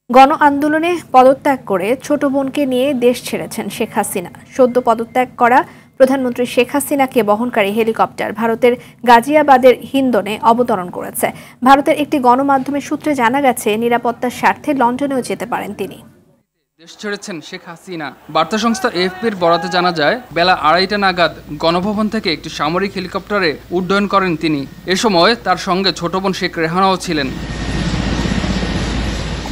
গণ আন্দোলনে পদত্যাগ করে ছোট বোনকে নিয়ে দেশ ছেড়েছেন শেখ হাসিনা। সদ্য পদত্যাগ করা প্রধানমন্ত্রী শেখ হাসিনাকে বহনকারী হেলিকপ্টার ভারতের গাজিয়াবাদের হিন্দনে অবতরণ করেছে। ভারতের একটি গণমাধ্যমের সূত্রে জানা গেছে, নিরাপত্তার স্বার্থে লন্ডনেও যেতে পারেন তিনি। দেশ ছেড়েছেন শেখ হাসিনা। বার্তা সংস্থা এএফপির বরাতে জানা যায়, বেলা 2:30টা নাগাদ গণভবন থেকে একটি সামরিক হেলিকপ্টারে উড্ডয়ন করেন তিনি। এ সময় তার সঙ্গে ছোট বোন শেখ রেহানাও ছিলেন।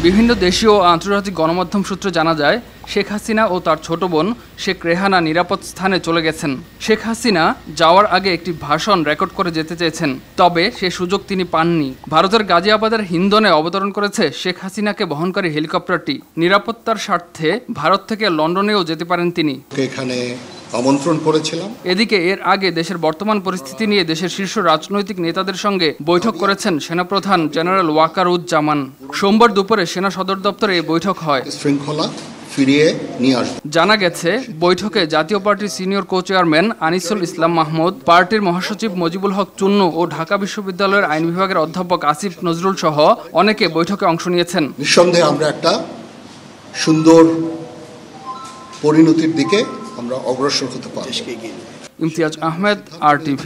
বিভিন্ন দেশীয় ও আন্তর্জাতিক গণমাধ্যম সূত্রে জানা যায়, শেখ হাসিনা ও তার ছোট বোন শেখ রেহানা নিরাপদ স্থানে চলে গেছেন। শেখ হাসিনা যাওয়ার আগে একটি ভাষণ রেকর্ড করে যেতে চেয়েছেন, তবে সে সুযোগ তিনি পাননি। ভারতের গাজিয়াবাদের হিন্দনে অবতরণ করেছে শেখ হাসিনাকে বহনকারী হেলিকপ্টারটি। নিরাপত্তার স্বার্থে ভারত থেকে লন্ডনেও যেতে পারেন তিনি। এখানে আমন্ত্রণ করেছিলাম। এদিকে এর আগে দেশের বর্তমান পরিস্থিতি নিয়ে দেশের শীর্ষ রাজনৈতিক নেতাদের সঙ্গে বৈঠক করেছেন সেনাপ্রধান জেনারেল ওয়াকারুজ্জামান। সোমবার দুপুরে সেনা সদর দপ্তরে এই বৈঠক হয়। শৃঙ্খলা ফিরিয়ে নিয়ে আসবে। জানা গেছে, বৈঠকে জাতীয় পার্টির সিনিয়র কো চেয়ারম্যান আনিসুল ইসলাম মাহমুদ, পার্টির মহাসচিব মজিবুল হক চুন্নু ও ঢাকা বিশ্ববিদ্যালয়ের আইন বিভাগের অধ্যাপক আসিফ নজরুল সহ অনেকে বৈঠকে অংশ নিয়েছেন। নিঃসন্দেহে আমরা একটা সুন্দর পরিণতির দিকে আমরা অগ্রসর হতে পারি। ইমতিয়াজ আহমেদ, RTV।